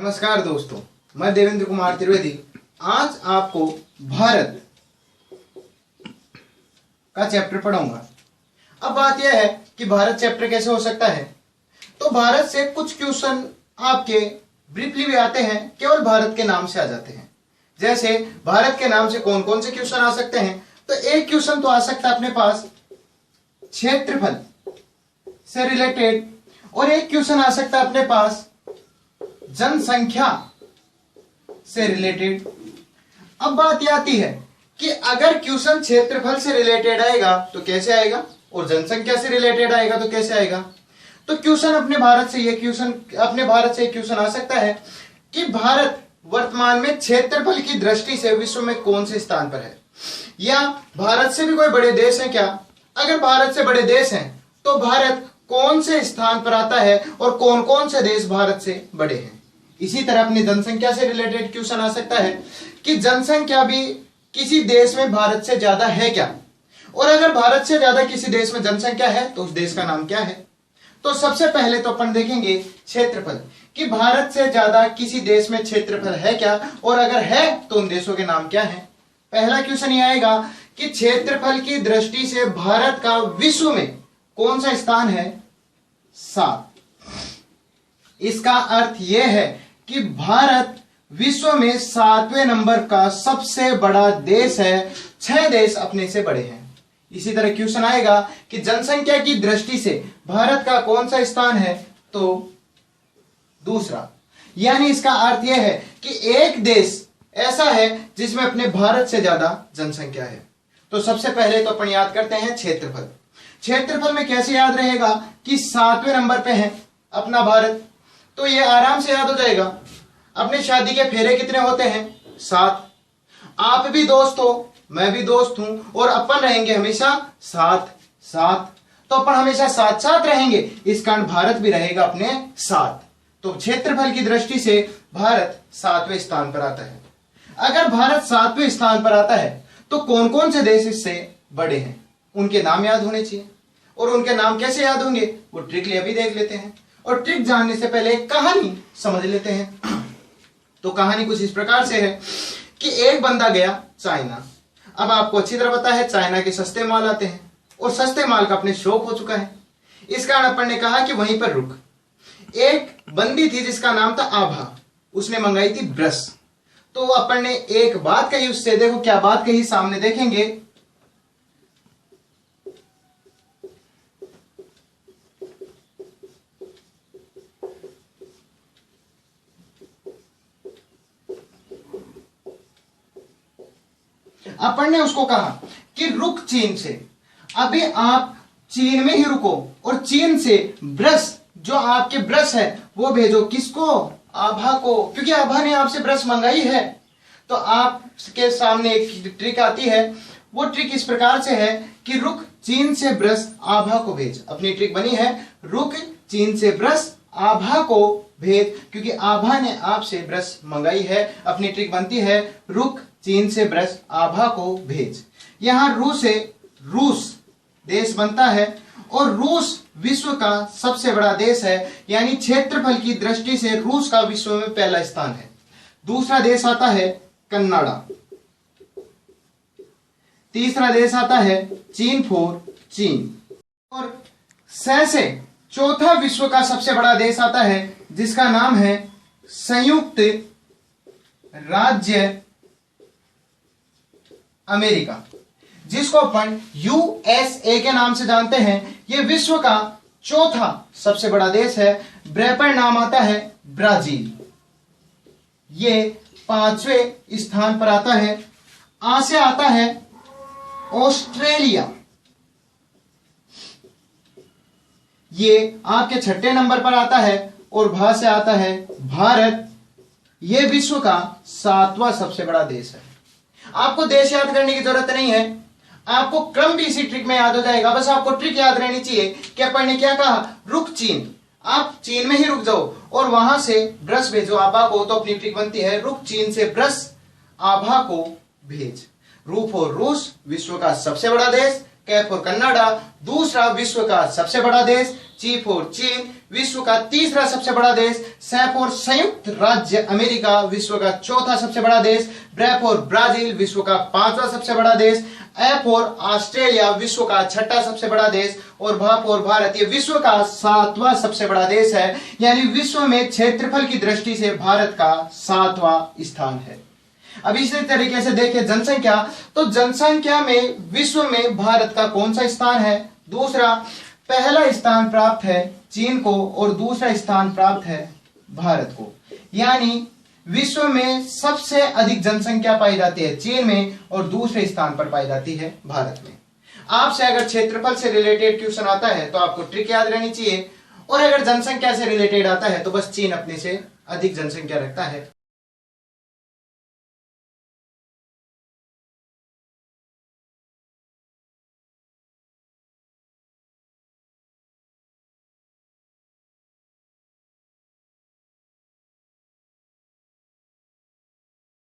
नमस्कार दोस्तों, मैं देवेंद्र कुमार त्रिवेदी आज आपको भारत का चैप्टर पढ़ाऊंगा। अब बात यह है कि भारत चैप्टर कैसे हो सकता है। तो भारत से कुछ क्वेश्चन आपके ब्रीफली भी आते हैं, केवल भारत के नाम से आ जाते हैं। जैसे भारत के नाम से कौन कौन से क्वेश्चन आ सकते हैं, तो एक क्वेश्चन तो आ सकता है अपने पास क्षेत्रफल से रिलेटेड, और एक क्वेश्चन आ सकता है अपने पास जनसंख्या से रिलेटेड। अब बात यह आती है कि अगर क्वेश्चन क्षेत्रफल से रिलेटेड आएगा तो कैसे आएगा, और जनसंख्या से रिलेटेड आएगा तो कैसे आएगा। तो क्वेश्चन अपने भारत से एक क्वेश्चन आ सकता है कि भारत वर्तमान में क्षेत्रफल की दृष्टि से विश्व में कौन से स्थान पर है, या भारत से भी कोई बड़े देश हैं क्या। अगर भारत से बड़े देश हैं तो भारत कौन से स्थान पर आता है और कौन कौन से देश भारत से बड़े हैं। इसी तरह अपनी जनसंख्या से रिलेटेड क्वेश्चन आ सकता है कि जनसंख्या भी किसी देश में भारत से ज्यादा है क्या, और अगर भारत से ज्यादा किसी देश में जनसंख्या है तो उस देश का नाम क्या है। तो सबसे पहले तो अपन देखेंगे क्षेत्रफल, कि भारत से ज्यादा किसी देश में क्षेत्रफल है क्या, और अगर है तो उन देशों के नाम क्या है। पहला क्वेश्चन ये आएगा कि क्षेत्रफल की दृष्टि से भारत का विश्व में कौन सा स्थान है, 7। इसका अर्थ यह है कि भारत विश्व में 7वें नंबर का सबसे बड़ा देश है, 6 देश अपने से बड़े हैं। इसी तरह क्वेश्चन आएगा कि जनसंख्या की दृष्टि से भारत का कौन सा स्थान है, तो दूसरा। यानी इसका अर्थ यह है कि एक देश ऐसा है जिसमें अपने भारत से ज्यादा जनसंख्या है। तो सबसे पहले तो अपन याद करते हैं क्षेत्रफल। क्षेत्रफल में कैसे याद रहेगा कि 7वें नंबर पे है अपना भारत, तो ये आराम से याद हो जाएगा। अपने शादी के फेरे कितने होते हैं, 7। आप भी दोस्त हो, मैं भी दोस्त हूं, और अपन रहेंगे हमेशा साथ साथ, तो अपन हमेशा साथ साथ रहेंगे, इस कारण भारत भी रहेगा अपने साथ। तो क्षेत्रफल की दृष्टि से भारत 7वें स्थान पर आता है। अगर भारत 7वें स्थान पर आता है तो कौन कौन से देश इससे बड़े हैं, उनके नाम याद होने चाहिए। और उनके नाम कैसे याद होंगे, वो ट्रिक अभी देख लेते हैं। और ट्रिक जानने से पहले एक कहानी समझ लेते हैं। तो कहानी कुछ इस प्रकार से है कि एक बंदा गया चाइना। अब आपको अच्छी तरह पता है चाइना के सस्ते माल आते हैं, और सस्ते माल का अपने शौक हो चुका है, इस कारण अपन ने कहा कि वहीं पर रुक। एक बंदी थी जिसका नाम था आभा, उसने मंगाई थी ब्रश। तो अपन ने एक बात कही उससे, देखो क्या बात कही, सामने देखेंगे। अपन ने उसको कहा कि रुक चीन से, अभी आप चीन में ही रुको, और चीन से ब्रश, जो आपके ब्रश है वो भेजो। किसको, आभा को, क्योंकि आभा ने आपसे ब्रश मंगाई है। तो आपके सामने एक ट्रिक आती है, वो ट्रिक इस प्रकार से है कि रुक चीन से ब्रश आभा को भेज। अपनी ट्रिक बनी है रुक चीन से ब्रश आभा को भेज, क्योंकि आभा ने आपसे ब्रश मंगाई है। अपनी ट्रिक बनती है रुक चीन से ब्रश आभा को भेज। यहां रूस देश बनता है, और रूस विश्व का सबसे बड़ा देश है, यानी क्षेत्रफल की दृष्टि से रूस का विश्व में पहला स्थान है। दूसरा देश आता है कनाडा, तीसरा देश आता है चीन, और से चौथा विश्व का सबसे बड़ा देश आता है जिसका नाम है संयुक्त राज्य अमेरिका, जिसको अपन यूएसए के नाम से जानते हैं। यह विश्व का चौथा सबसे बड़ा देश है। पर नाम आता है ब्राजील, ये 5वें स्थान पर आता है। से आता है ऑस्ट्रेलिया, ये आपके 6ठे नंबर पर आता है। और भा से आता है भारत, ये विश्व का 7वां सबसे बड़ा देश है। आपको देश याद करने की जरूरत नहीं है, आपको क्रम भी इसी ट्रिक में याद हो जाएगा। बस आपको ट्रिक याद रहनी चाहिए कि अपन ने क्या कहा, रुक चीन, आप चीन में ही रुक जाओ और वहां से ब्रश भेजो आभा को। तो अपनी ट्रिक बनती है रुक चीन से ब्रश आभा को भेज। रूस विश्व का सबसे बड़ा देश, K फॉर कनाडा, दूसरा विश्व का सबसे बड़ा देश, C फॉर चीन, विश्व का तीसरा सबसे बड़ा देश, S फॉर संयुक्त राज्य अमेरिका, विश्व का चौथा सबसे बड़ा देश, B फॉर ब्राजील, विश्व का पांचवा सबसे बड़ा देश, A फॉर ऑस्ट्रेलिया, विश्व का छठा सबसे बड़ा देश, और V फॉर भारत, ये विश्व का सातवां सबसे बड़ा देश है। यानी विश्व में क्षेत्रफल की दृष्टि से भारत का सातवां स्थान है। अब इसी तरीके से देखिए जनसंख्या, तो जनसंख्या में विश्व में भारत का कौन सा स्थान है? दूसरा, पहला स्थान प्राप्त है चीन को और दूसरा स्थान प्राप्त है भारत को। यानी विश्व में सबसे अधिक जनसंख्या पाई जाती है चीन में और दूसरे स्थान पर पाई जाती है भारत में। आपसे अगर क्षेत्रफल से रिलेटेड क्वेश्चन आता है तो आपको ट्रिक याद रहनी चाहिए, और अगर जनसंख्या से रिलेटेड आता है तो बस चीन अपने से अधिक जनसंख्या रखता है।